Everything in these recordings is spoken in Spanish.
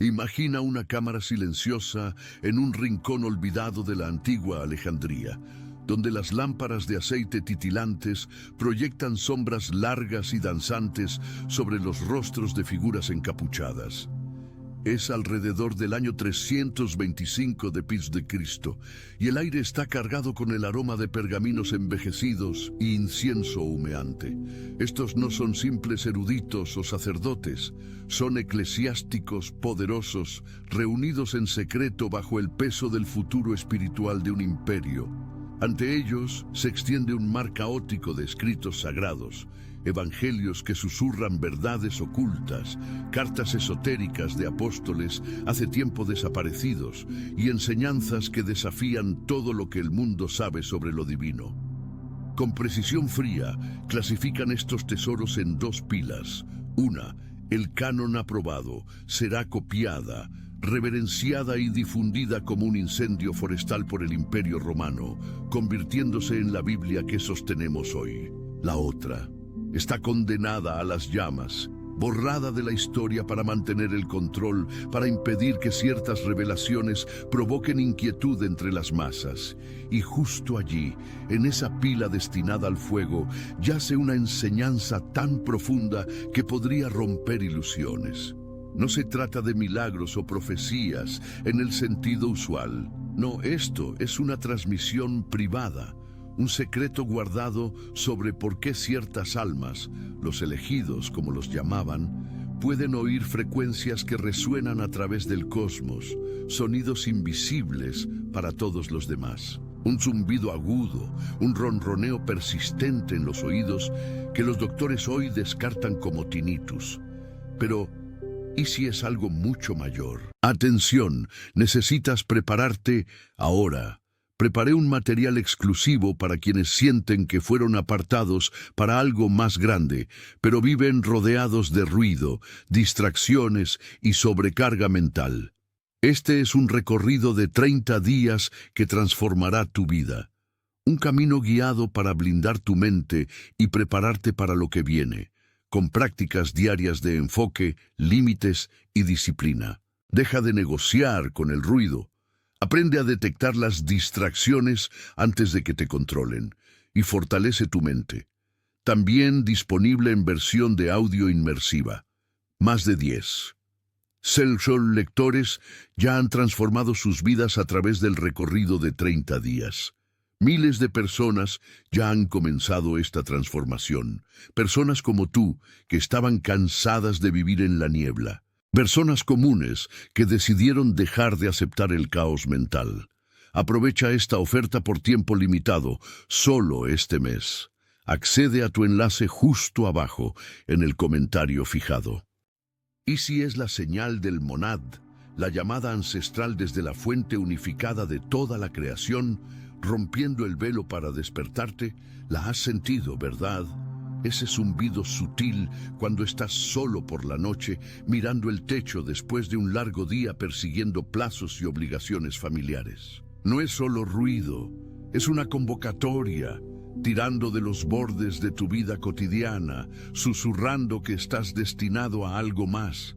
Imagina una cámara silenciosa en un rincón olvidado de la antigua Alejandría, donde las lámparas de aceite titilantes proyectan sombras largas y danzantes sobre los rostros de figuras encapuchadas. Es alrededor del año 325 después de Cristo, y el aire está cargado con el aroma de pergaminos envejecidos y incienso humeante. Estos no son simples eruditos o sacerdotes, son eclesiásticos poderosos, reunidos en secreto bajo el peso del futuro espiritual de un imperio. Ante ellos se extiende un mar caótico de escritos sagrados, evangelios que susurran verdades ocultas, cartas esotéricas de apóstoles hace tiempo desaparecidos y enseñanzas que desafían todo lo que el mundo sabe sobre lo divino. Con precisión fría, clasifican estos tesoros en dos pilas. Una, el canon aprobado, será copiada, reverenciada y difundida como un incendio forestal por el Imperio Romano, convirtiéndose en la Biblia que sostenemos hoy. La otra está condenada a las llamas, borrada de la historia para mantener el control, para impedir que ciertas revelaciones provoquen inquietud entre las masas. Y justo allí, en esa pila destinada al fuego, yace una enseñanza tan profunda que podría romper ilusiones. No se trata de milagros o profecías en el sentido usual. No, esto es una transmisión privada, un secreto guardado sobre por qué ciertas almas, los elegidos como los llamaban, pueden oír frecuencias que resuenan a través del cosmos, sonidos invisibles para todos los demás. Un zumbido agudo, un ronroneo persistente en los oídos que los doctores hoy descartan como tinnitus. Pero ¿y si es algo mucho mayor? Atención, necesitas prepararte ahora. Preparé un material exclusivo para quienes sienten que fueron apartados para algo más grande, pero viven rodeados de ruido, distracciones y sobrecarga mental. Este es un recorrido de 30 días que transformará tu vida. Un camino guiado para blindar tu mente y prepararte para lo que viene, con prácticas diarias de enfoque, límites y disciplina. Deja de negociar con el ruido. Aprende a detectar las distracciones antes de que te controlen y fortalece tu mente. También disponible en versión de audio inmersiva. Más de 10. Cell lectores ya han transformado sus vidas a través del recorrido de 30 días. Miles de personas ya han comenzado esta transformación. Personas como tú, que estaban cansadas de vivir en la niebla. Personas comunes que decidieron dejar de aceptar el caos mental. Aprovecha esta oferta por tiempo limitado, solo este mes. Accede a tu enlace justo abajo, en el comentario fijado. ¿Y si es la señal del Monad, la llamada ancestral desde la fuente unificada de toda la creación, rompiendo el velo para despertarte? La has sentido, ¿verdad? Ese zumbido sutil cuando estás solo por la noche, mirando el techo después de un largo día persiguiendo plazos y obligaciones familiares. No es solo ruido, es una convocatoria, tirando de los bordes de tu vida cotidiana, susurrando que estás destinado a algo más.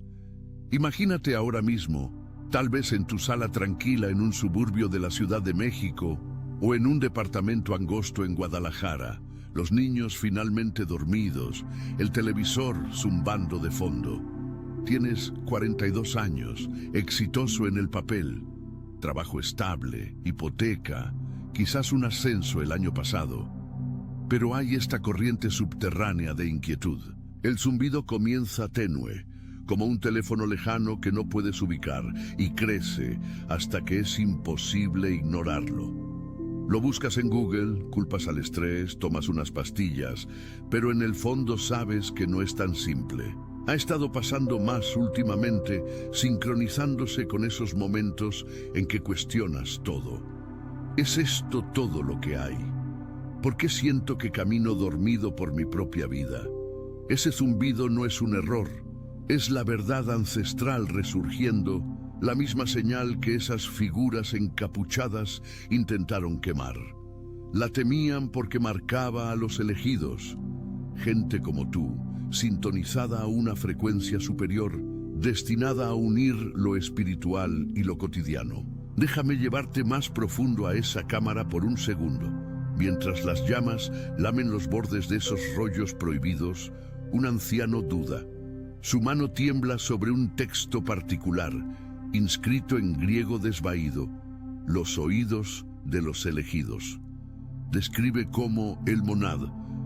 Imagínate ahora mismo, tal vez en tu sala tranquila en un suburbio de la Ciudad de México o en un departamento angosto en Guadalajara, los niños finalmente dormidos, el televisor zumbando de fondo. Tienes 42 años, exitoso en el papel, trabajo estable, hipoteca, quizás un ascenso el año pasado. Pero hay esta corriente subterránea de inquietud. El zumbido comienza tenue, como un teléfono lejano que no puedes ubicar, y crece hasta que es imposible ignorarlo. Lo buscas en Google, culpas al estrés, tomas unas pastillas, pero en el fondo sabes que no es tan simple. Ha estado pasando más últimamente, sincronizándose con esos momentos en que cuestionas todo. ¿Es esto todo lo que hay? ¿Por qué siento que camino dormido por mi propia vida? Ese zumbido no es un error, es la verdad ancestral resurgiendo, la misma señal que esas figuras encapuchadas intentaron quemar. La temían porque marcaba a los elegidos. Gente como tú, sintonizada a una frecuencia superior, destinada a unir lo espiritual y lo cotidiano. Déjame llevarte más profundo a esa cámara por un segundo. Mientras las llamas lamen los bordes de esos rollos prohibidos, un anciano duda. Su mano tiembla sobre un texto particular, inscrito en griego desvaído: los oídos de los elegidos. Describe cómo el monad,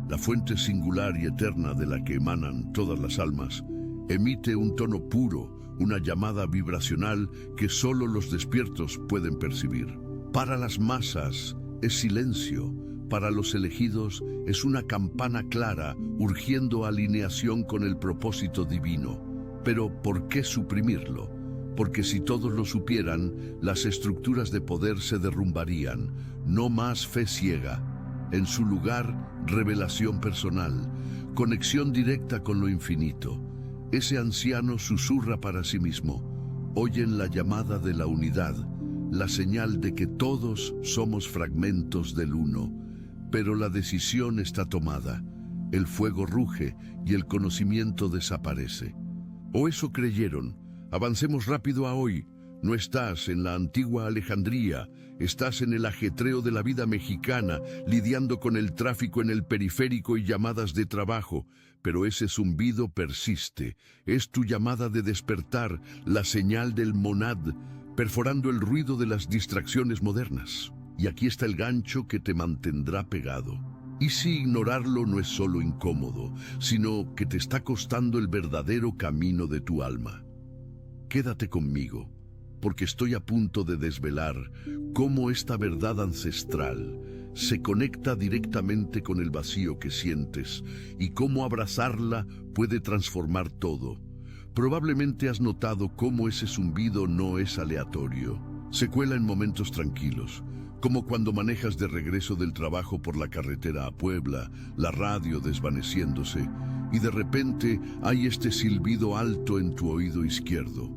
la fuente singular y eterna de la que emanan todas las almas, emite un tono puro, una llamada vibracional que solo los despiertos pueden percibir. Para las masas es silencio, para los elegidos es una campana clara urgiendo alineación con el propósito divino. Pero ¿por qué suprimirlo? Porque si todos lo supieran, las estructuras de poder se derrumbarían. No más fe ciega. En su lugar, revelación personal, conexión directa con lo infinito. Ese anciano susurra para sí mismo. Oyen la llamada de la unidad, la señal de que todos somos fragmentos del uno. Pero la decisión está tomada. El fuego ruge y el conocimiento desaparece. O eso creyeron. Avancemos rápido a hoy. No estás en la antigua Alejandría, estás en el ajetreo de la vida mexicana, lidiando con el tráfico en el periférico y llamadas de trabajo. Pero ese zumbido persiste. Es tu llamada de despertar, la señal del monad, perforando el ruido de las distracciones modernas. Y aquí está el gancho que te mantendrá pegado. ¿Y si ignorarlo no es solo incómodo, sino que te está costando el verdadero camino de tu alma? Quédate conmigo, porque estoy a punto de desvelar cómo esta verdad ancestral se conecta directamente con el vacío que sientes y cómo abrazarla puede transformar todo. Probablemente has notado cómo ese zumbido no es aleatorio. Se cuela en momentos tranquilos, como cuando manejas de regreso del trabajo por la carretera a Puebla, la radio desvaneciéndose, y de repente hay este silbido alto en tu oído izquierdo.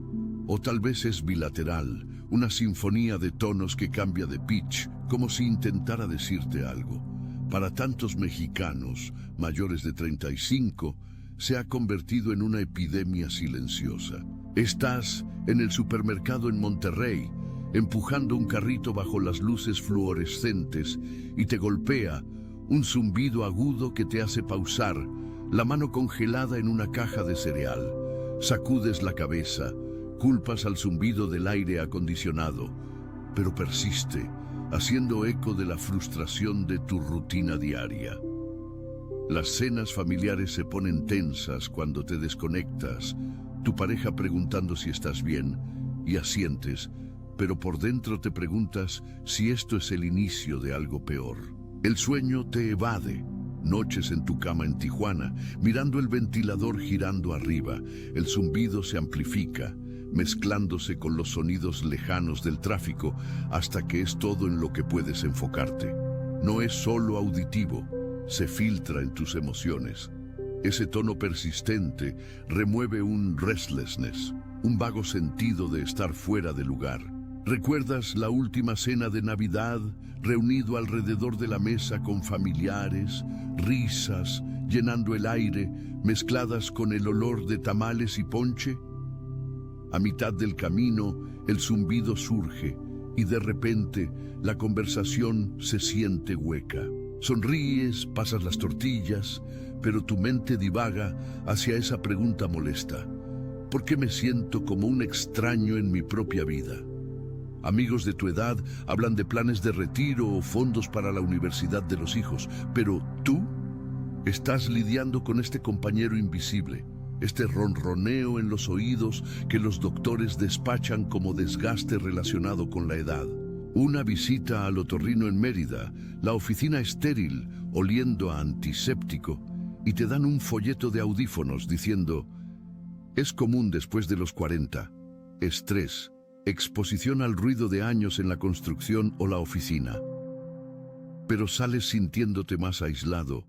O tal vez es bilateral, una sinfonía de tonos que cambia de pitch, como si intentara decirte algo. Para tantos mexicanos mayores de 35, se ha convertido en una epidemia silenciosa. Estás en el supermercado en Monterrey, empujando un carrito bajo las luces fluorescentes, y te golpea un zumbido agudo que te hace pausar, la mano congelada en una caja de cereal. Sacudes la cabeza, culpas al zumbido del aire acondicionado, pero persiste, haciendo eco de la frustración de tu rutina diaria. Las cenas familiares se ponen tensas cuando te desconectas, tu pareja preguntando si estás bien, y asientes, pero por dentro te preguntas si esto es el inicio de algo peor. El sueño te evade. Noches en tu cama en Tijuana, mirando el ventilador girando arriba, el zumbido se amplifica, mezclándose con los sonidos lejanos del tráfico, hasta que es todo en lo que puedes enfocarte. No es solo auditivo, se filtra en tus emociones. Ese tono persistente remueve un restlessness, un vago sentido de estar fuera de lugar. ¿Recuerdas la última cena de Navidad, reunido alrededor de la mesa con familiares, risas, llenando el aire, mezcladas con el olor de tamales y ponche? A mitad del camino, el zumbido surge y de repente la conversación se siente hueca. Sonríes, pasas las tortillas, pero tu mente divaga hacia esa pregunta molesta. ¿Por qué me siento como un extraño en mi propia vida? Amigos de tu edad hablan de planes de retiro o fondos para la universidad de los hijos, pero tú estás lidiando con este compañero invisible, este ronroneo en los oídos que los doctores despachan como desgaste relacionado con la edad. Una visita al otorrino en Mérida, la oficina estéril, oliendo a antiséptico, y te dan un folleto de audífonos diciendo: es común después de los 40, estrés, exposición al ruido de años en la construcción o la oficina. Pero sales sintiéndote más aislado,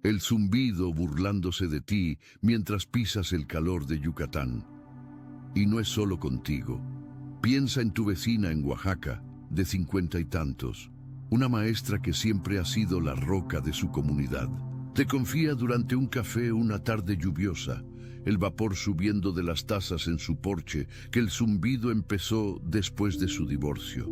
el zumbido burlándose de ti mientras pisas el calor de Yucatán. Y no es solo contigo. Piensa en tu vecina en Oaxaca, de 50 y tantos, una maestra que siempre ha sido la roca de su comunidad. Te confía durante un café una tarde lluviosa, el vapor subiendo de las tazas en su porche, que el zumbido empezó después de su divorcio.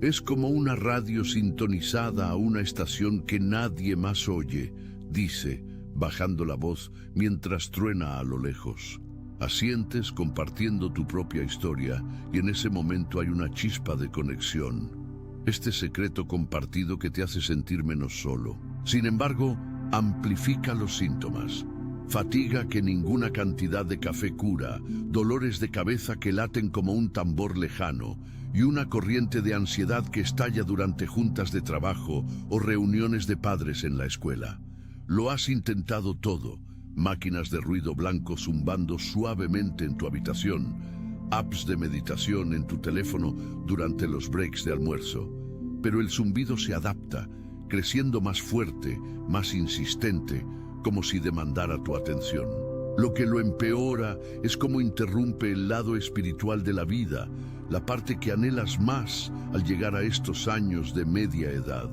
Es como una radio sintonizada a una estación que nadie más oye, dice, bajando la voz mientras truena a lo lejos. Asientes compartiendo tu propia historia y en ese momento hay una chispa de conexión. Este secreto compartido que te hace sentir menos solo. Sin embargo, amplifica los síntomas. Fatiga que ninguna cantidad de café cura, dolores de cabeza que laten como un tambor lejano y una corriente de ansiedad que estalla durante juntas de trabajo o reuniones de padres en la escuela. Lo has intentado todo. Máquinas de ruido blanco zumbando suavemente en tu habitación, apps de meditación en tu teléfono durante los breaks de almuerzo. Pero el zumbido se adapta, creciendo más fuerte, más insistente, como si demandara tu atención. Lo que lo empeora es cómo interrumpe el lado espiritual de la vida, la parte que anhelas más al llegar a estos años de media edad.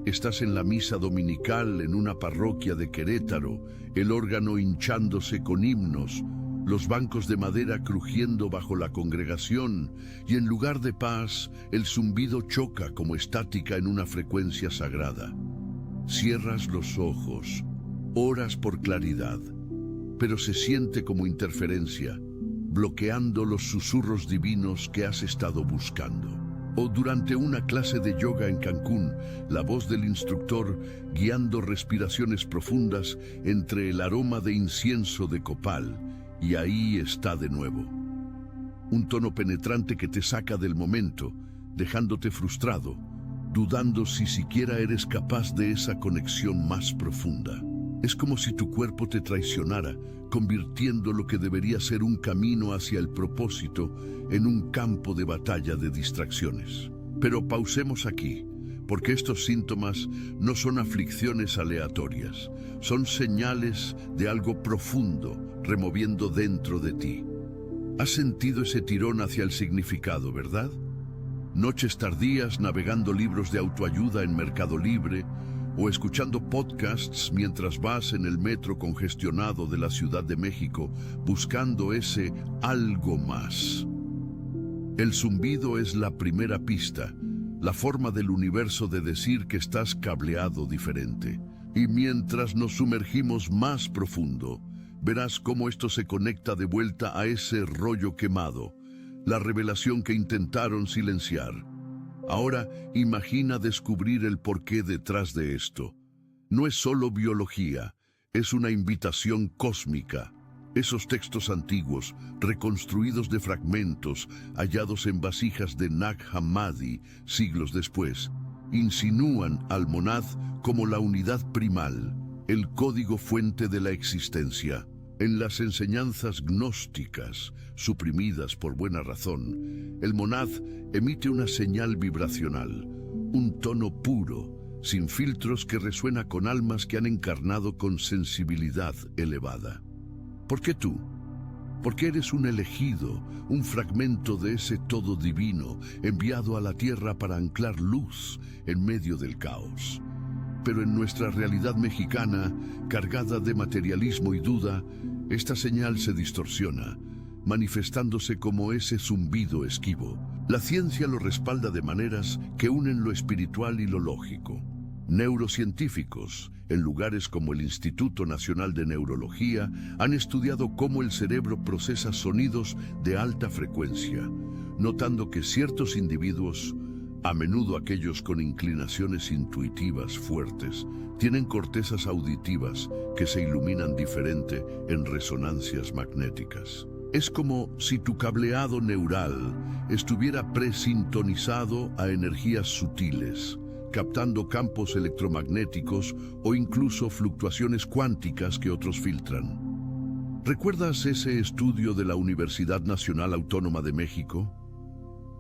Estás en la misa dominical en una parroquia de Querétaro, el órgano hinchándose con himnos, los bancos de madera crujiendo bajo la congregación, y en lugar de paz, el zumbido choca como estática en una frecuencia sagrada. Cierras los ojos, oras por claridad, pero se siente como interferencia, bloqueando los susurros divinos que has estado buscando. O durante una clase de yoga en Cancún, la voz del instructor guiando respiraciones profundas entre el aroma de incienso de copal, y ahí está de nuevo. Un tono penetrante que te saca del momento, dejándote frustrado, dudando si siquiera eres capaz de esa conexión más profunda. Es como si tu cuerpo te traicionara, convirtiendo lo que debería ser un camino hacia el propósito en un campo de batalla de distracciones. Pero pausemos aquí, porque estos síntomas no son aflicciones aleatorias, son señales de algo profundo removiendo dentro de ti. Has sentido ese tirón hacia el significado, ¿verdad? Noches tardías navegando libros de autoayuda en Mercado Libre, o escuchando podcasts mientras vas en el metro congestionado de la Ciudad de México buscando ese algo más. El zumbido es la primera pista, la forma del universo de decir que estás cableado diferente. Y mientras nos sumergimos más profundo, verás cómo esto se conecta de vuelta a ese rollo quemado, la revelación que intentaron silenciar. Ahora, imagina descubrir el porqué detrás de esto. No es solo biología, es una invitación cósmica. Esos textos antiguos, reconstruidos de fragmentos, hallados en vasijas de Nag Hammadi, siglos después, insinúan al monad como la unidad primal, el código fuente de la existencia. En las enseñanzas gnósticas, suprimidas por buena razón, el monad emite una señal vibracional, un tono puro, sin filtros que resuena con almas que han encarnado con sensibilidad elevada. ¿Por qué tú? Porque eres un elegido, un fragmento de ese todo divino, enviado a la tierra para anclar luz en medio del caos. Pero en nuestra realidad mexicana, cargada de materialismo y duda, esta señal se distorsiona, manifestándose como ese zumbido esquivo. La ciencia lo respalda de maneras que unen lo espiritual y lo lógico. Neurocientíficos, en lugares como el Instituto Nacional de Neurología, han estudiado cómo el cerebro procesa sonidos de alta frecuencia, notando que ciertos individuos, a menudo aquellos con inclinaciones intuitivas fuertes, tienen cortezas auditivas que se iluminan diferente en resonancias magnéticas. Es como si tu cableado neural estuviera presintonizado a energías sutiles, captando campos electromagnéticos o incluso fluctuaciones cuánticas que otros filtran. ¿Recuerdas ese estudio de la Universidad Nacional Autónoma de México?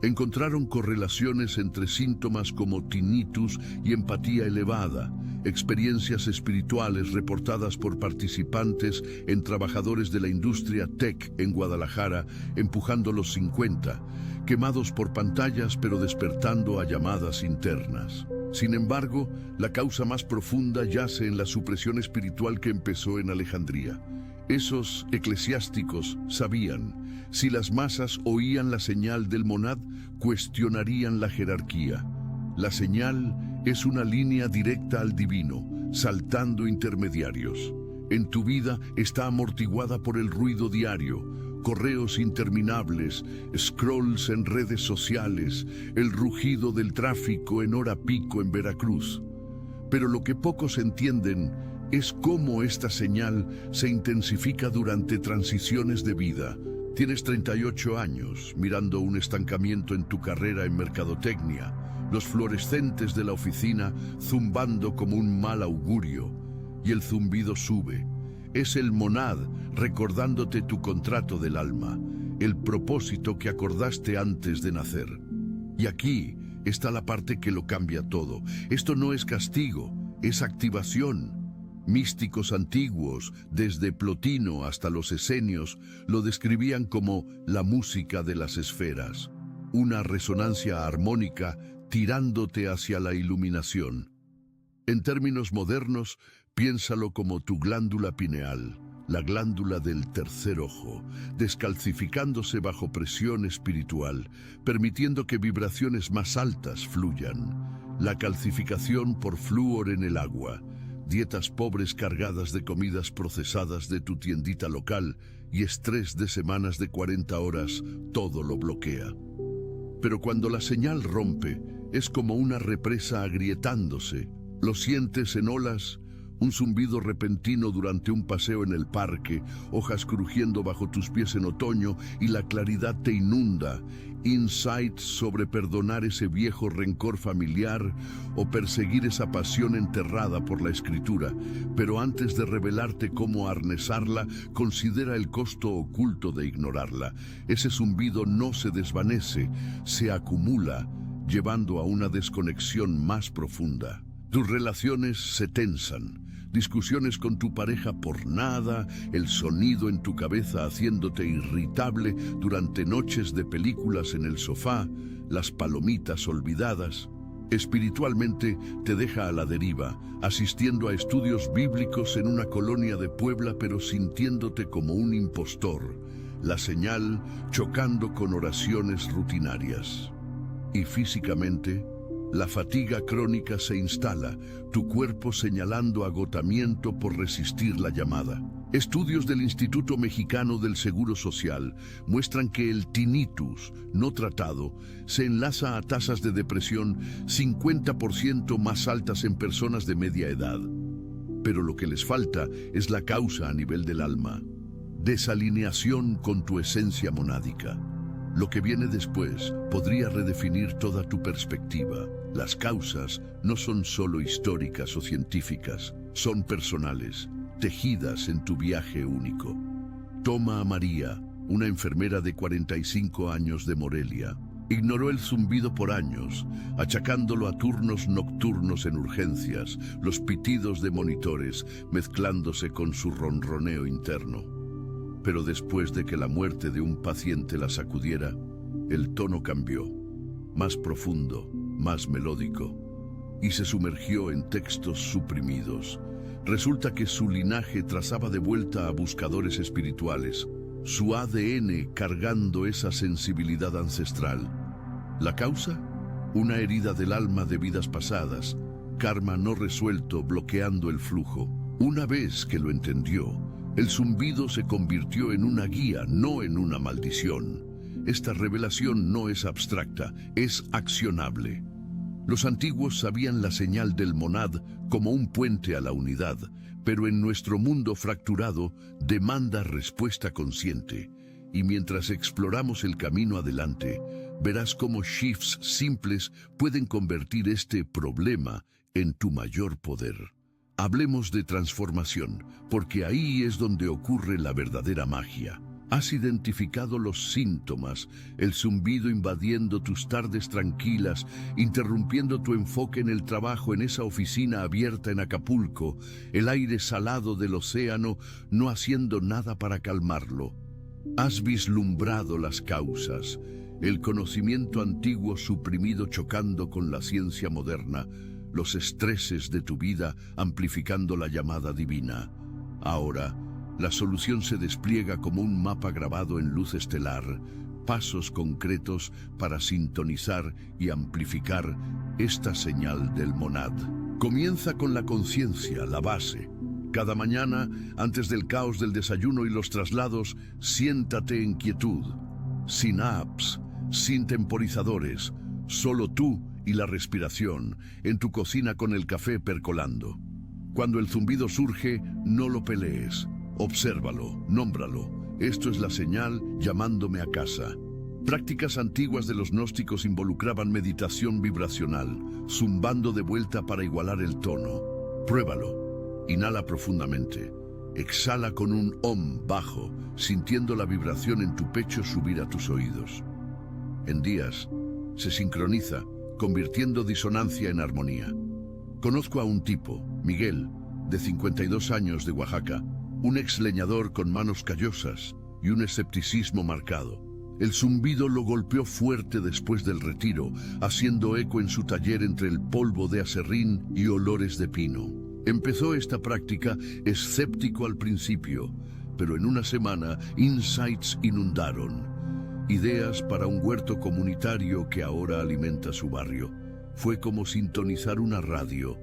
Encontraron correlaciones entre síntomas como tinnitus y empatía elevada, experiencias espirituales reportadas por participantes en trabajadores de la industria tech en Guadalajara, empujando los 50, quemados por pantallas pero despertando a llamadas internas. Sin embargo, la causa más profunda yace en la supresión espiritual que empezó en Alejandría. Esos eclesiásticos sabían, si las masas oían la señal del monad, cuestionarían la jerarquía. La señal es una línea directa al divino, saltando intermediarios. En tu vida está amortiguada por el ruido diario, correos interminables, scrolls en redes sociales, el rugido del tráfico en hora pico en Veracruz. Pero lo que pocos entienden es cómo esta señal se intensifica durante transiciones de vida. Tienes 38 años, mirando un estancamiento en tu carrera en mercadotecnia, los fluorescentes de la oficina zumbando como un mal augurio, y el zumbido sube. Es el monad recordándote tu contrato del alma, el propósito que acordaste antes de nacer. Y aquí está la parte que lo cambia todo. Esto no es castigo, es activación. Místicos antiguos, desde Plotino hasta los esenios, lo describían como la música de las esferas, una resonancia armónica tirándote hacia la iluminación. En términos modernos, piénsalo como tu glándula pineal, la glándula del tercer ojo, descalcificándose bajo presión espiritual, permitiendo que vibraciones más altas fluyan. La calcificación por flúor en el agua, dietas pobres cargadas de comidas procesadas de tu tiendita local y estrés de semanas de 40 horas, todo lo bloquea. Pero cuando la señal rompe, es como una represa agrietándose. Lo sientes en olas, un zumbido repentino durante un paseo en el parque, hojas crujiendo bajo tus pies en otoño y la claridad te inunda. Insights sobre perdonar ese viejo rencor familiar o perseguir esa pasión enterrada por la escritura. Pero antes de revelarte cómo arnesarla, considera el costo oculto de ignorarla. Ese zumbido no se desvanece, se acumula, llevando a una desconexión más profunda. Tus relaciones se tensan. Discusiones con tu pareja por nada, el sonido en tu cabeza haciéndote irritable durante noches de películas en el sofá, las palomitas olvidadas. Espiritualmente te deja a la deriva, asistiendo a estudios bíblicos en una colonia de Puebla pero sintiéndote como un impostor, la señal chocando con oraciones rutinarias. Y físicamente, la fatiga crónica se instala, tu cuerpo señalando agotamiento por resistir la llamada. Estudios del Instituto Mexicano del Seguro Social muestran que el tinnitus no tratado se enlaza a tasas de depresión 50% más altas en personas de media edad. Pero lo que les falta es la causa a nivel del alma. Desalineación con tu esencia monádica. Lo que viene después podría redefinir toda tu perspectiva. Las causas no son solo históricas o científicas, son personales, tejidas en tu viaje único. Toma a María, una enfermera de 45 años de Morelia. Ignoró el zumbido por años, achacándolo a turnos nocturnos en urgencias, los pitidos de monitores mezclándose con su ronroneo interno. Pero después de que la muerte de un paciente la sacudiera, el tono cambió, más profundo, más melódico, y se sumergió en textos suprimidos. Resulta que su linaje trazaba de vuelta a buscadores espirituales, su ADN cargando esa sensibilidad ancestral. ¿La causa? Una herida del alma de vidas pasadas, karma no resuelto bloqueando el flujo. Una vez que lo entendió, el zumbido se convirtió en una guía, no en una maldición. Esta revelación no es abstracta, es accionable. Los antiguos sabían la señal del monad como un puente a la unidad, pero en nuestro mundo fracturado demanda respuesta consciente. Y mientras exploramos el camino adelante, verás cómo shifts simples pueden convertir este problema en tu mayor poder. Hablemos de transformación, porque ahí es donde ocurre la verdadera magia. Has identificado los síntomas, el zumbido invadiendo tus tardes tranquilas, interrumpiendo tu enfoque en el trabajo en esa oficina abierta en Acapulco, el aire salado del océano no haciendo nada para calmarlo. Has vislumbrado las causas, el conocimiento antiguo suprimido chocando con la ciencia moderna, los estreses de tu vida amplificando la llamada divina. Ahora, La solución se despliega como un mapa grabado en luz estelar, pasos concretos para sintonizar y amplificar esta señal del monad. Comienza con la conciencia, la base. Cada mañana, antes del caos del desayuno y los traslados, siéntate en quietud. Sin apps, sin temporizadores, solo tú y la respiración, en tu cocina con el café percolando. Cuando el zumbido surge, no lo pelees. Obsérvalo, nómbralo. Esto es la señal llamándome a casa. Prácticas antiguas de los gnósticos involucraban meditación vibracional, zumbando de vuelta para igualar el tono. Pruébalo. Inhala profundamente. Exhala con un om bajo, sintiendo la vibración en tu pecho subir a tus oídos. En días, se sincroniza, convirtiendo disonancia en armonía. Conozco a un tipo, Miguel, de 52 años, de Oaxaca, un ex leñador con manos callosas y un escepticismo marcado. El zumbido lo golpeó fuerte después del retiro, haciendo eco en su taller entre el polvo de aserrín y olores de pino. Empezó esta práctica escéptico al principio, pero en una semana insights inundaron. Ideas para un huerto comunitario que ahora alimenta su barrio. Fue como sintonizar una radio.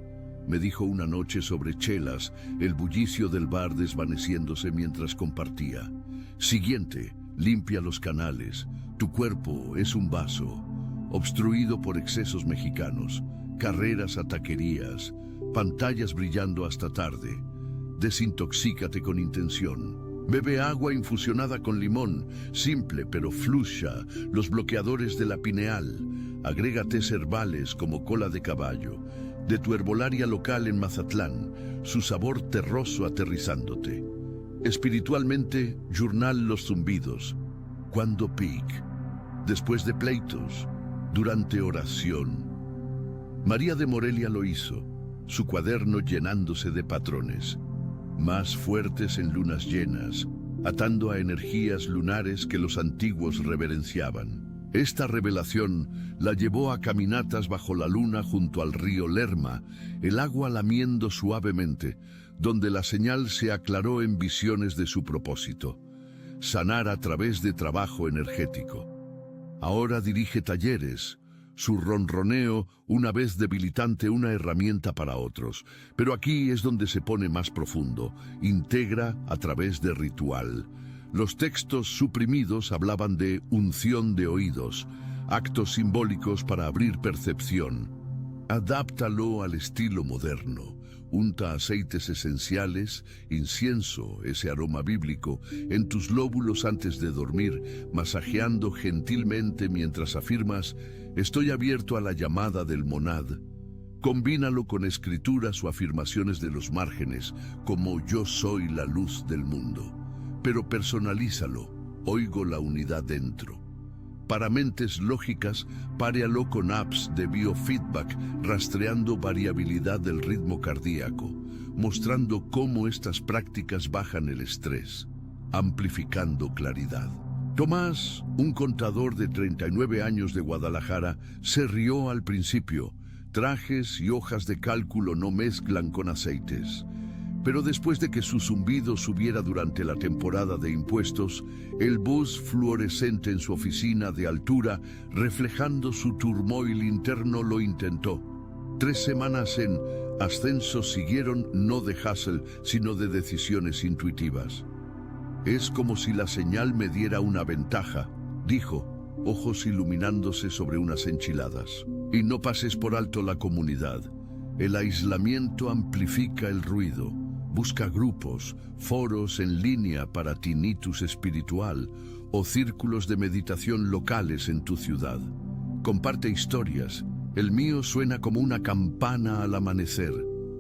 Me dijo una noche sobre chelas, el bullicio del bar desvaneciéndose mientras compartía. Siguiente, limpia los canales. Tu cuerpo es un vaso, obstruido por excesos mexicanos, carreras a taquerías, pantallas brillando hasta tarde. Desintoxícate con intención. Bebe agua infusionada con limón, simple pero flusha, los bloqueadores de la pineal. Agrega tés herbales como cola de caballo, de tu herbolaria local en Mazatlán, su sabor terroso aterrizándote. Espiritualmente, journal los zumbidos. Cuando peak, después de pleitos, durante oración. María de Morelia lo hizo, su cuaderno llenándose de patrones, más fuertes en lunas llenas, atando a energías lunares que los antiguos reverenciaban. Esta revelación la llevó a caminatas bajo la luna junto al río Lerma, el agua lamiendo suavemente, donde la señal se aclaró en visiones de su propósito: sanar a través de trabajo energético. Ahora dirige talleres, su ronroneo, una vez debilitante, una herramienta para otros. Pero aquí es donde se pone más profundo, integra a través de ritual. Los textos suprimidos hablaban de unción de oídos, actos simbólicos para abrir percepción. Adáptalo al estilo moderno. Unta aceites esenciales, incienso, ese aroma bíblico, en tus lóbulos antes de dormir, masajeando gentilmente mientras afirmas: estoy abierto a la llamada del monad. Combínalo con escrituras o afirmaciones de los márgenes, como yo soy la luz del mundo. Pero personalízalo, oigo la unidad dentro. Para mentes lógicas, párealo con apps de biofeedback, rastreando variabilidad del ritmo cardíaco, mostrando cómo estas prácticas bajan el estrés, amplificando claridad. Tomás, un contador de 39 años de Guadalajara, se rió al principio. Trajes y hojas de cálculo no mezclan con aceites. Pero después de que su zumbido subiera durante la temporada de impuestos, el bus fluorescente en su oficina de altura, reflejando su turmoil interno, lo intentó. 3 semanas en ascenso siguieron, no de hustle, sino de decisiones intuitivas. Es como si la señal me diera una ventaja, dijo, ojos iluminándose sobre unas enchiladas. Y no pases por alto la comunidad. El aislamiento amplifica el ruido. Busca grupos, foros en línea para tinnitus espiritual o círculos de meditación locales en tu ciudad. Comparte historias. El mío suena como una campana al amanecer,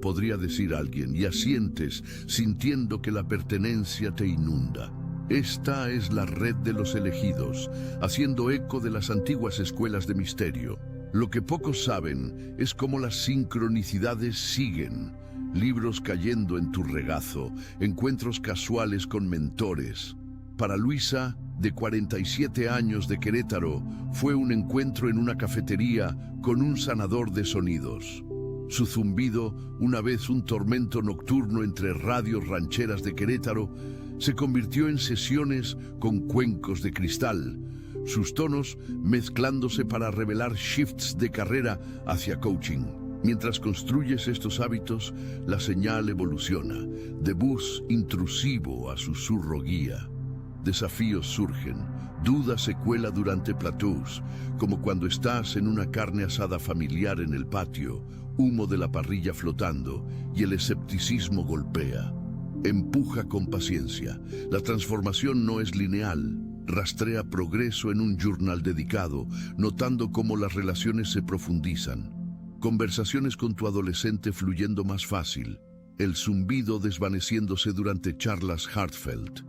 podría decir alguien, y asientes, sintiendo que la pertenencia te inunda. Esta es la red de los elegidos, haciendo eco de las antiguas escuelas de misterio. Lo que pocos saben es cómo las sincronicidades siguen. Libros cayendo en tu regazo, encuentros casuales con mentores. Para Luisa, de 47 años, de Querétaro, fue un encuentro en una cafetería con un sanador de sonidos. Su zumbido, una vez un tormento nocturno entre radios rancheras de Querétaro, se convirtió en sesiones con cuencos de cristal, sus tonos mezclándose para revelar shifts de carrera hacia coaching. Mientras construyes estos hábitos, la señal evoluciona, de bus intrusivo a susurro guía. Desafíos surgen, duda se cuela durante plateaus, como cuando estás en una carne asada familiar en el patio, humo de la parrilla flotando y el escepticismo golpea. Empuja con paciencia. La transformación no es lineal. Rastrea progreso en un journal dedicado, notando cómo las relaciones se profundizan. Conversaciones con tu adolescente fluyendo más fácil. El zumbido desvaneciéndose durante charlas heartfelt.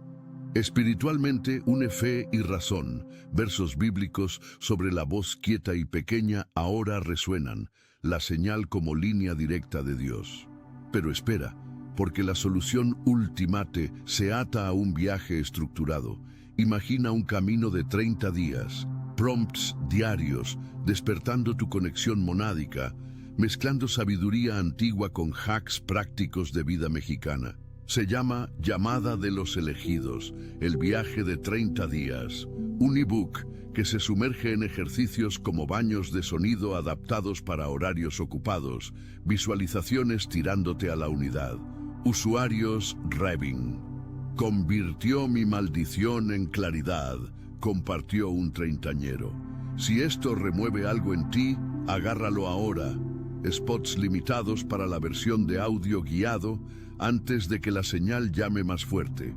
Espiritualmente, une fe y razón. Versos bíblicos sobre la voz quieta y pequeña ahora resuenan, la señal como línea directa de Dios. Pero espera, porque la solución ultimate se ata a un viaje estructurado. Imagina un camino de 30 días, prompts diarios, despertando tu conexión monádica, mezclando sabiduría antigua con hacks prácticos de vida mexicana. Se llama Llamada de los Elegidos, el viaje de 30 días, un ebook que se sumerge en ejercicios como baños de sonido adaptados para horarios ocupados, visualizaciones tirándote a la unidad, usuarios raving. Convirtió mi maldición en claridad, compartió un treintañero. Si esto remueve algo en ti, agárralo ahora. Spots limitados para la versión de audio guiado antes de que la señal llame más fuerte.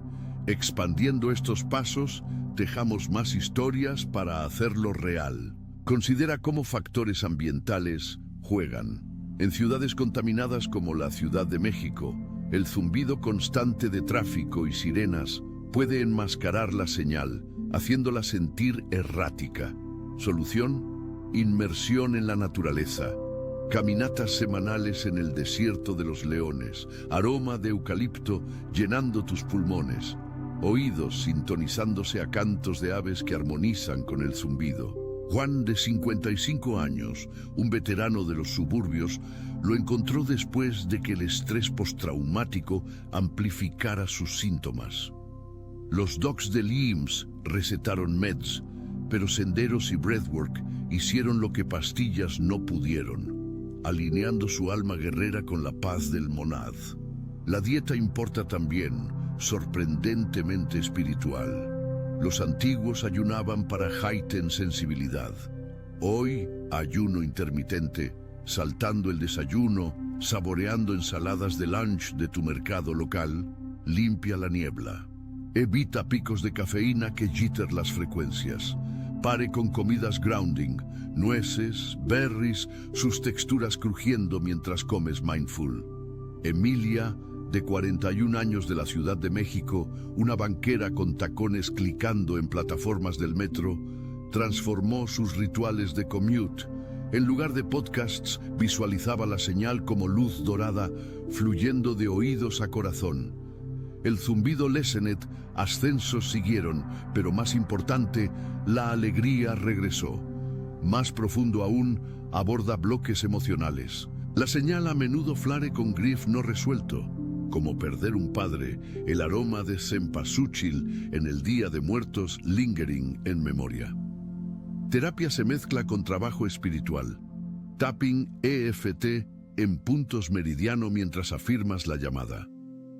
Expandiendo estos pasos, tejamos más historias para hacerlo real. Considera cómo factores ambientales juegan. En ciudades contaminadas como la Ciudad de México, el zumbido constante de tráfico y sirenas puede enmascarar la señal, haciéndola sentir errática. Solución: inmersión en la naturaleza. Caminatas semanales en el desierto de los leones, aroma de eucalipto llenando tus pulmones, oídos sintonizándose a cantos de aves que armonizan con el zumbido. Juan, de 55 años, un veterano de los suburbios, lo encontró después de que el estrés postraumático amplificara sus síntomas. Los docs del IMSS recetaron meds, pero senderos y breathwork hicieron lo que pastillas no pudieron, alineando su alma guerrera con la paz del monad. La dieta importa también, sorprendentemente espiritual. Los antiguos ayunaban para heighten sensibilidad. Hoy, ayuno intermitente, saltando el desayuno, saboreando ensaladas de lunch de tu mercado local, limpia la niebla. Evita picos de cafeína que jitter las frecuencias. Pare con comidas grounding, nueces, berries, sus texturas crujiendo mientras comes mindful. Emilia, de 41 años, de la Ciudad de México, una banquera con tacones clicando en plataformas del metro, transformó sus rituales de commute. En lugar de podcasts, visualizaba la señal como luz dorada fluyendo de oídos a corazón. El zumbido Lessenet, ascensos siguieron, pero más importante, la alegría regresó. Más profundo aún, aborda bloques emocionales. La señal a menudo flare con grief no resuelto, como perder un padre, el aroma de cempasúchil en el Día de Muertos lingering en memoria. Terapia se mezcla con trabajo espiritual. Tapping EFT en puntos meridiano mientras afirmas la llamada.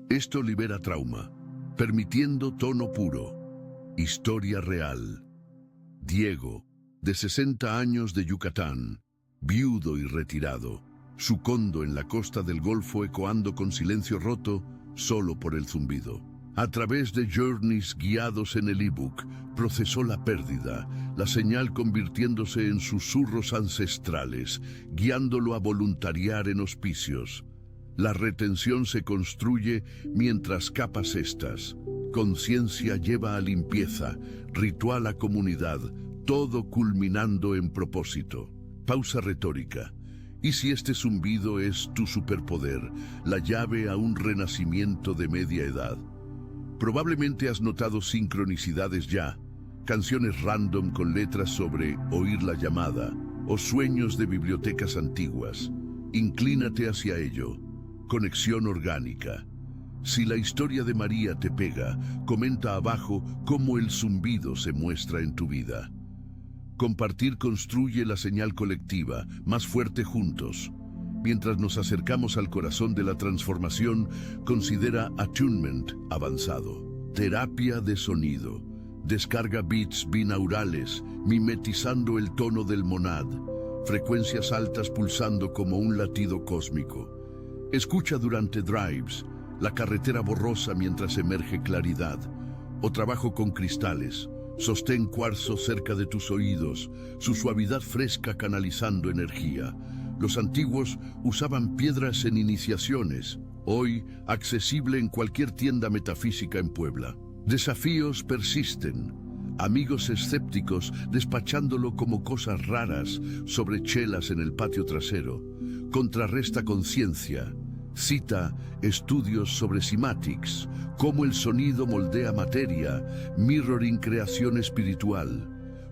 Esto libera trauma, permitiendo tono puro. Historia real. Diego, de 60 años, de Yucatán, viudo y retirado, su condo en la costa del Golfo ecoando con silencio roto solo por el zumbido. A través de journeys guiados en el ebook, procesó la pérdida, la señal convirtiéndose en susurros ancestrales, guiándolo a voluntariar en hospicios. La retención se construye mientras capas estas. Conciencia lleva a limpieza, ritual a comunidad, todo culminando en propósito. Pausa retórica. ¿Y si este zumbido es tu superpoder, la llave a un renacimiento de media edad? Probablemente has notado sincronicidades ya, canciones random con letras sobre oír la llamada o sueños de bibliotecas antiguas. Inclínate hacia ello. Conexión orgánica. Si la historia de María te pega, comenta abajo cómo el zumbido se muestra en tu vida. Compartir construye la señal colectiva, más fuerte juntos. Mientras nos acercamos al corazón de la transformación, considera Attunement avanzado. Terapia de sonido. Descarga beats binaurales, mimetizando el tono del monad. Frecuencias altas pulsando como un latido cósmico. Escucha durante drives, la carretera borrosa mientras emerge claridad. O trabajo con cristales. Sostén cuarzo cerca de tus oídos, su suavidad fresca canalizando energía. Los antiguos usaban piedras en iniciaciones, hoy accesible en cualquier tienda metafísica en Puebla. Desafíos persisten. Amigos escépticos despachándolo como cosas raras sobre chelas en el patio trasero. Contrarresta conciencia. Cita estudios sobre cymatics, cómo el sonido moldea materia, mirroring creación espiritual.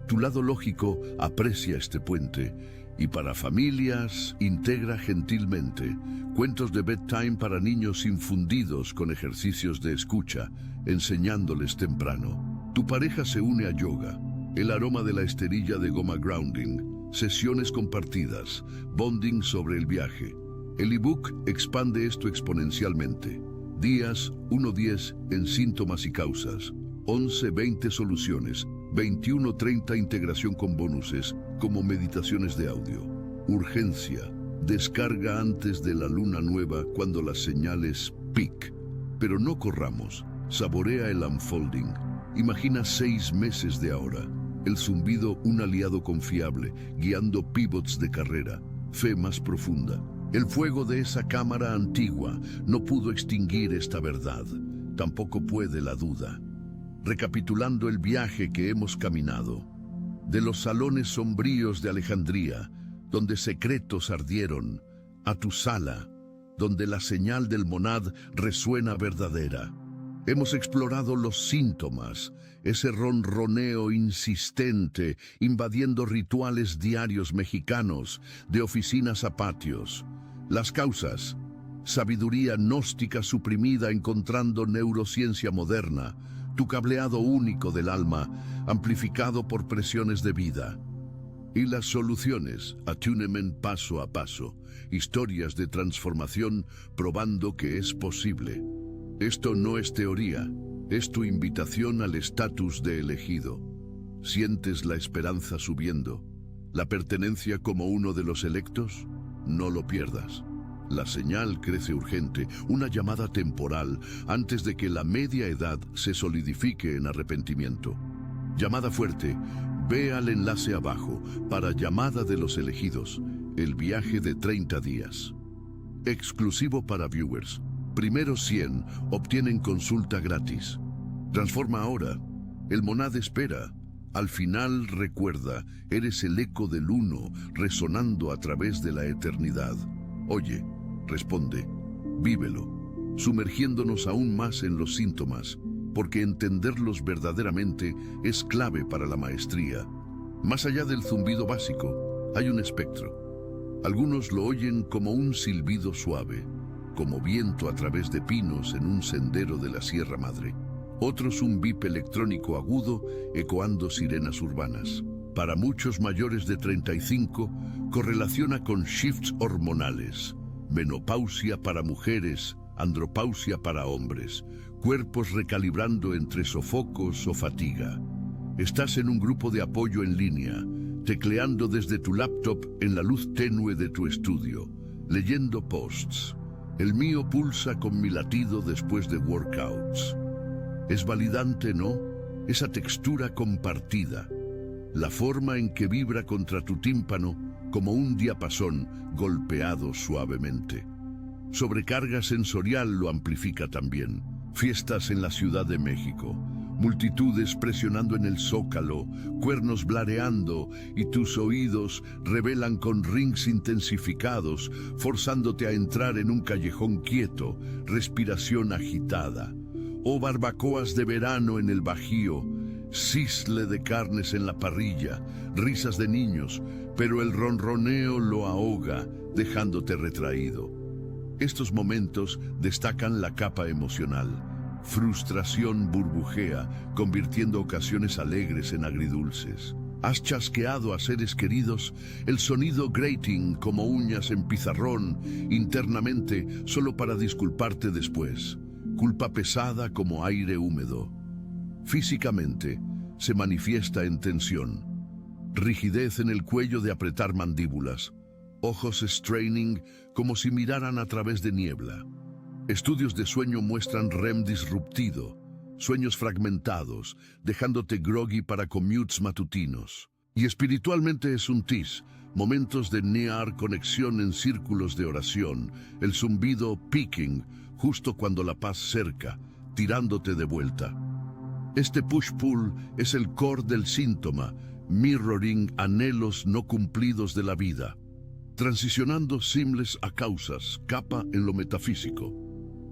Tu lado lógico aprecia este puente. Y para familias, integra gentilmente. Cuentos de bedtime para niños infundidos con ejercicios de escucha, enseñándoles temprano. Tu pareja se une a yoga. El aroma de la esterilla de goma grounding. Sesiones compartidas. Bonding sobre el viaje. El ebook expande esto exponencialmente. Días 1-10 en síntomas y causas. 11-20 soluciones. 21-30 integración con bonuses, como meditaciones de audio. Urgencia. Descarga antes de la luna nueva cuando las señales peak. Pero no corramos. Saborea el unfolding. Imagina 6 meses de ahora. El zumbido un aliado confiable, guiando pivots de carrera. Fe más profunda. El fuego de esa cámara antigua no pudo extinguir esta verdad. Tampoco puede la duda. Recapitulando el viaje que hemos caminado. De los salones sombríos de Alejandría, donde secretos ardieron, a tu sala, donde la señal del monad resuena verdadera. Hemos explorado los síntomas, ese ronroneo insistente invadiendo rituales diarios mexicanos, de oficinas a patios. Las causas, sabiduría gnóstica suprimida encontrando neurociencia moderna, tu cableado único del alma, amplificado por presiones de vida. Y las soluciones, attunement paso a paso, historias de transformación probando que es posible. Esto no es teoría, es tu invitación al estatus de elegido. ¿Sientes la esperanza subiendo? ¿La pertenencia como uno de los electos? No lo pierdas. La señal crece urgente, una llamada temporal, antes de que la media edad se solidifique en arrepentimiento. Llamada fuerte, ve al enlace abajo para Llamada de los Elegidos, el viaje de 30 días. Exclusivo para viewers. Primeros 100 obtienen consulta gratis. Transforma ahora. El monad espera. Al final recuerda, eres el eco del uno resonando a través de la eternidad. Oye, responde, vívelo, sumergiéndonos aún más en los síntomas, porque entenderlos verdaderamente es clave para la maestría. Más allá del zumbido básico, hay un espectro. Algunos lo oyen como un silbido suave, como viento a través de pinos en un sendero de la Sierra Madre. Otros un bip electrónico agudo ecoando sirenas urbanas. Para muchos mayores de 35, correlaciona con shifts hormonales. Menopausia para mujeres, andropausia para hombres. Cuerpos recalibrando entre sofocos o fatiga. Estás en un grupo de apoyo en línea, tecleando desde tu laptop en la luz tenue de tu estudio, leyendo posts. El mío pulsa con mi latido después de workouts. Es validante, ¿no? Esa textura compartida. La forma en que vibra contra tu tímpano como un diapasón golpeado suavemente. Sobrecarga sensorial lo amplifica también. Fiestas en la Ciudad de México. Multitudes presionando en el zócalo, cuernos blareando y tus oídos revelan con rings intensificados, forzándote a entrar en un callejón quieto, respiración agitada. O barbacoas de verano en el Bajío, cisle de carnes en la parrilla, risas de niños, pero el ronroneo lo ahoga, dejándote retraído. Estos momentos destacan la capa emocional. Frustración burbujea, convirtiendo ocasiones alegres en agridulces. Has chasqueado a seres queridos, el sonido grating como uñas en pizarrón, internamente solo para disculparte después. Culpa pesada como aire húmedo. Físicamente, se manifiesta en tensión. Rigidez en el cuello de apretar mandíbulas. Ojos straining como si miraran a través de niebla. Estudios de sueño muestran REM disruptido, sueños fragmentados, dejándote groggy para commutes matutinos. Y espiritualmente es un tis, momentos de near conexión en círculos de oración, el zumbido peaking, justo cuando la paz cerca, tirándote de vuelta. Este push-pull es el core del síntoma, mirroring anhelos no cumplidos de la vida, transicionando simples a causas, capa en lo metafísico.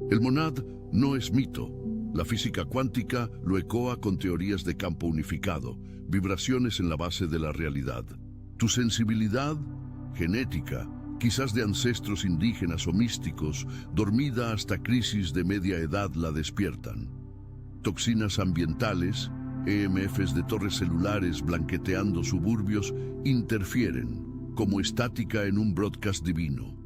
El monad no es mito. La física cuántica lo ecoa con teorías de campo unificado, vibraciones en la base de la realidad. Tu sensibilidad, genética, quizás de ancestros indígenas o místicos, dormida hasta crisis de media edad la despiertan. Toxinas ambientales, EMFs de torres celulares blanqueteando suburbios, interfieren, como estática en un broadcast divino.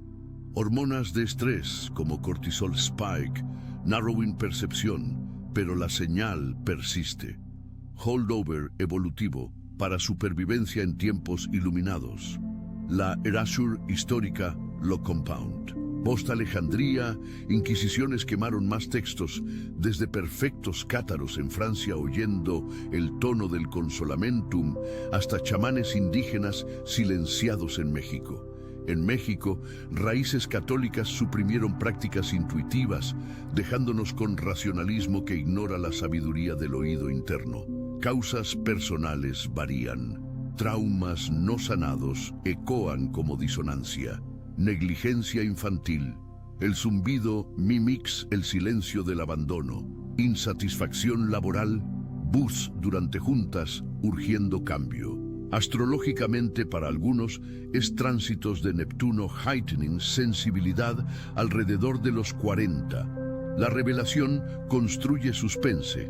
Hormonas de estrés, como cortisol spike, narrowing percepción, pero la señal persiste. Holdover evolutivo para supervivencia en tiempos iluminados. La erasure histórica lo compound. Post-Alejandría, inquisiciones quemaron más textos, desde perfectos cátaros en Francia oyendo el tono del consolamentum, hasta chamanes indígenas silenciados en México. En México, raíces católicas suprimieron prácticas intuitivas, dejándonos con racionalismo que ignora la sabiduría del oído interno. Causas personales varían. Traumas no sanados ecoan como disonancia. Negligencia infantil. El zumbido mimix el silencio del abandono. Insatisfacción laboral. Bus durante juntas, urgiendo cambio. Astrológicamente, para algunos, es tránsitos de Neptuno heightening sensibilidad alrededor de los 40. La revelación construye suspense.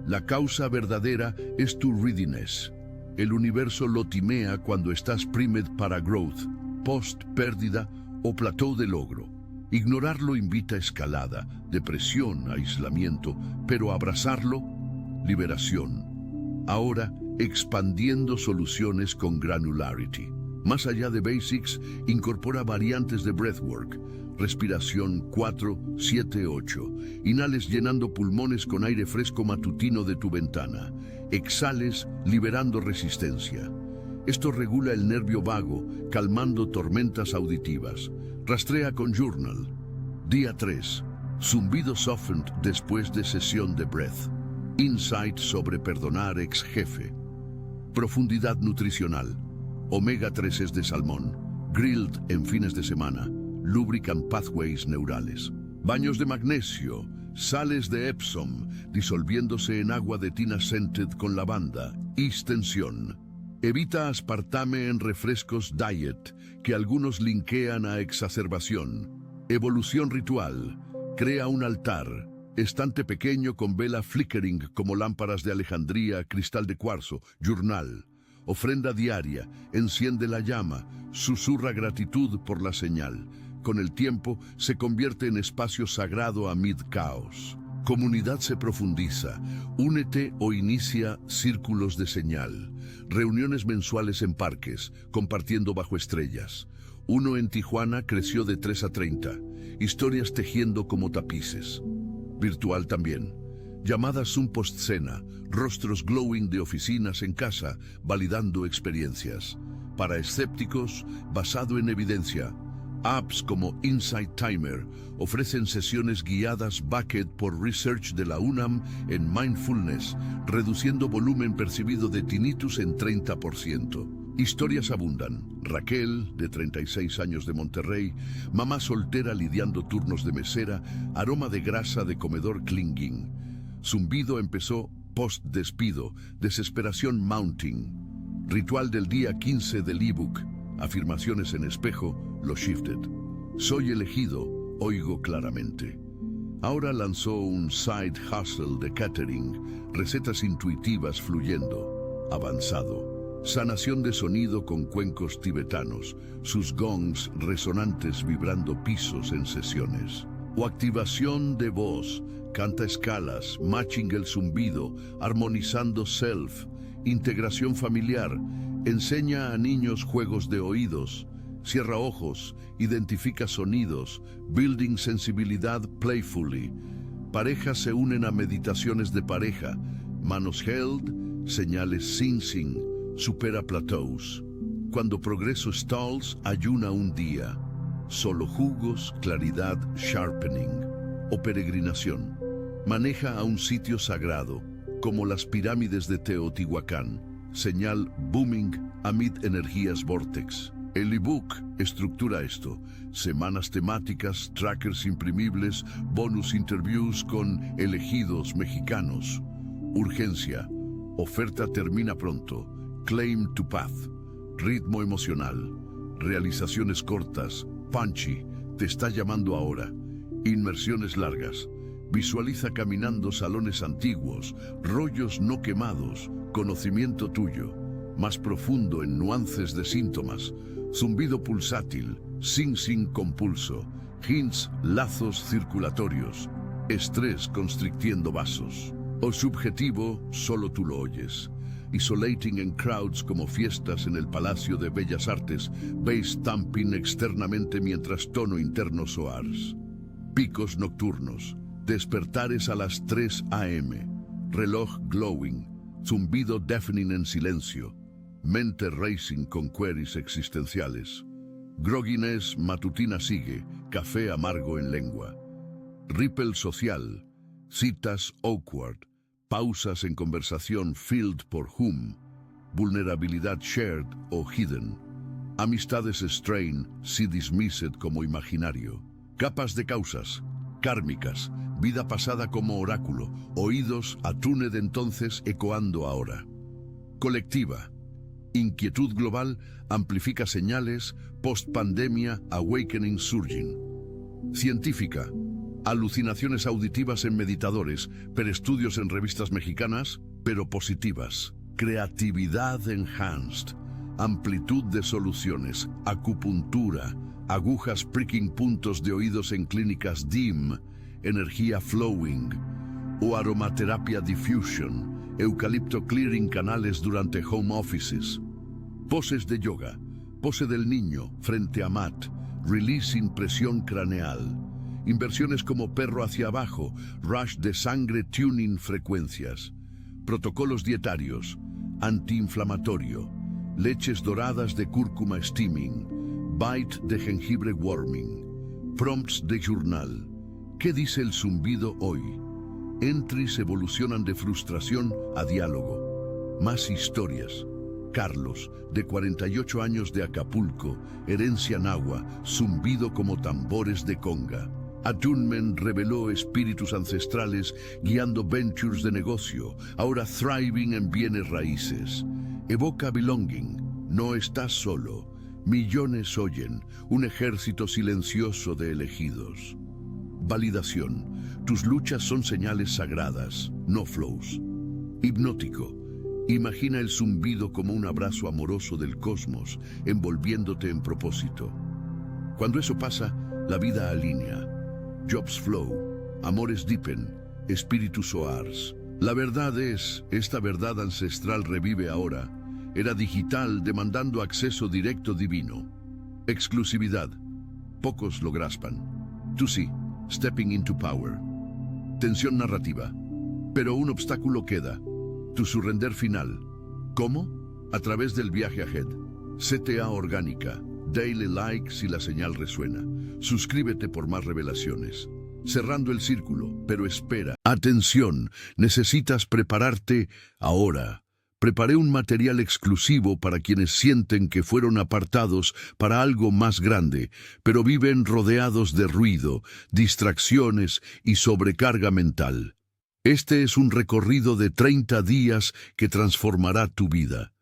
La causa verdadera es tu readiness. El universo lo timea cuando estás primed para growth, post-pérdida o plateau de logro. Ignorarlo invita a escalada, depresión, aislamiento, pero abrazarlo, liberación. Ahora, expandiendo soluciones con granularity. Más allá de basics, incorpora variantes de breathwork. Respiración 4-7-8. Inhales llenando pulmones con aire fresco matutino de tu ventana. Exhales liberando resistencia. Esto regula el nervio vago, calmando tormentas auditivas. Rastrea con Journal. Día 3. Zumbido softened después de sesión de breath. Insight sobre perdonar ex jefe. Profundidad nutricional. Omega 3 de salmón. Grilled en fines de semana. Lubrican pathways neurales. Baños de magnesio. Sales de Epsom, disolviéndose en agua de tina scented con lavanda. Extensión. Evita aspartame en refrescos diet, que algunos linkean a exacerbación. Evolución ritual. Crea un altar. Estante pequeño con vela flickering como lámparas de Alejandría, cristal de cuarzo, journal. Ofrenda diaria, enciende la llama, susurra gratitud por la señal. Con el tiempo se convierte en espacio sagrado amid caos. Comunidad se profundiza, únete o inicia círculos de señal. Reuniones mensuales en parques, compartiendo bajo estrellas. Uno en Tijuana creció de 3 a 30, historias tejiendo como tapices. Virtual también. Llamadas Zoom post-cena, rostros glowing de oficinas en casa, validando experiencias. Para escépticos, basado en evidencia. Apps como Insight Timer ofrecen sesiones guiadas backed por research de la UNAM en mindfulness, reduciendo volumen percibido de tinnitus en 30%. Historias abundan. Raquel, de 36 años de Monterrey, mamá soltera lidiando turnos de mesera, aroma de grasa de comedor clinging. Zumbido empezó post-despido, desesperación mounting. Ritual del día 15 del ebook, afirmaciones en espejo, lo shifted. Soy elegido, oigo claramente. Ahora lanzó un side hustle de catering, recetas intuitivas fluyendo, avanzado. Sanación de sonido con cuencos tibetanos, sus gongs resonantes vibrando pisos en sesiones. O activación de voz, canta escalas, matching el zumbido, armonizando self, integración familiar, enseña a niños juegos de oídos, cierra ojos, identifica sonidos, building sensibilidad playfully. Parejas se unen a meditaciones de pareja, manos held, señales sing-sing, supera plateaus. Cuando progreso stalls, ayuna un día. Solo jugos, claridad, sharpening. O peregrinación. Maneja a un sitio sagrado, como las pirámides de Teotihuacán. Señal booming, amid energías vortex. El ebook estructura esto. Semanas temáticas, trackers imprimibles, bonus interviews con elegidos mexicanos. Urgencia. Oferta termina pronto. Claim to path. Ritmo emocional. Realizaciones cortas. Punchy. Te está llamando ahora. Inmersiones largas. Visualiza caminando salones antiguos, rollos no quemados, conocimiento tuyo, más profundo en nuances de síntomas, zumbido pulsátil, sing-sing compulso, hints, lazos circulatorios, estrés constrictiendo vasos. O subjetivo, solo tú lo oyes. Isolating en crowds como fiestas en el Palacio de Bellas Artes, bass thumping externamente mientras tono interno soars. Picos nocturnos. Despertares a las 3 a.m., reloj glowing, zumbido deafening en silencio, mente racing con queries existenciales. Grogginess matutina sigue, café amargo en lengua. Ripple social, citas awkward, pausas en conversación filled por whom, vulnerabilidad shared o hidden. Amistades strain si dismissed como imaginario. Capas de causas, kármicas, vida pasada como oráculo, oídos atune de entonces ecoando ahora. Colectiva, inquietud global, amplifica señales, post-pandemia, awakening surging. Científica, alucinaciones auditivas en meditadores, estudios en revistas mexicanas, pero positivas. Creatividad enhanced, amplitud de soluciones, acupuntura, agujas pricking puntos de oídos en clínicas DIM, energía flowing, o aromaterapia diffusion, eucalipto clearing canales durante home offices. Poses de yoga, pose del niño frente a mat, releasing presión craneal. Inversiones como perro hacia abajo, rush de sangre tuning frecuencias. Protocolos dietarios, antiinflamatorio, leches doradas de cúrcuma steaming, bite de jengibre warming, prompts de journal. ¿Qué dice el zumbido hoy? Entries evolucionan de frustración a diálogo. Más historias. Carlos, de 48 años de Acapulco, herencia nahua, zumbido como tambores de conga. Attunement reveló espíritus ancestrales guiando ventures de negocio, ahora thriving en bienes raíces. Evoca belonging, no estás solo. Millones oyen, un ejército silencioso de elegidos. Validación. Tus luchas son señales sagradas, no flows. Hipnótico. Imagina el zumbido como un abrazo amoroso del cosmos, envolviéndote en propósito. Cuando eso pasa, la vida alinea. Jobs flow, amores deepen, espíritus soars. La verdad es, esta verdad ancestral revive ahora. Era digital demandando acceso directo divino. Exclusividad. Pocos lo graspan. Tú sí. Stepping into power. Tensión narrativa. Pero un obstáculo queda. Tu surrender final. ¿Cómo? A través del viaje ahead. CTA orgánica. Daily like si la señal resuena. Suscríbete por más revelaciones. Cerrando el círculo, pero espera. Atención, necesitas prepararte ahora. Preparé un material exclusivo para quienes sienten que fueron apartados para algo más grande, pero viven rodeados de ruido, distracciones y sobrecarga mental. Este es un recorrido de 30 días que transformará tu vida.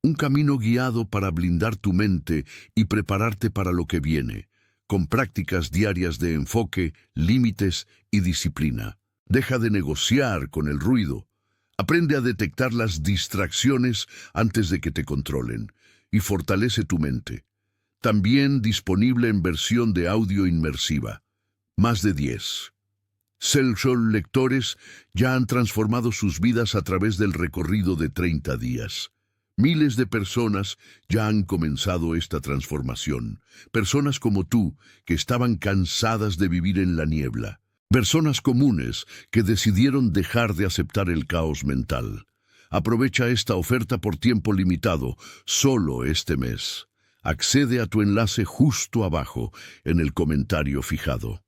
Un camino guiado para blindar tu mente y prepararte para lo que viene. con prácticas diarias de enfoque, límites y disciplina. Deja de negociar con el ruido. Aprende a detectar las distracciones antes de que te controlen y fortalece tu mente. También disponible en versión de audio inmersiva. Más de 10. Cell lectores ya han transformado sus vidas a través del recorrido de 30 días. Miles de personas ya han comenzado esta transformación. Personas como tú, que estaban cansadas de vivir en la niebla. Personas comunes que decidieron dejar de aceptar el caos mental. Aprovecha esta oferta por tiempo limitado, solo este mes. Accede a tu enlace justo abajo en el comentario fijado.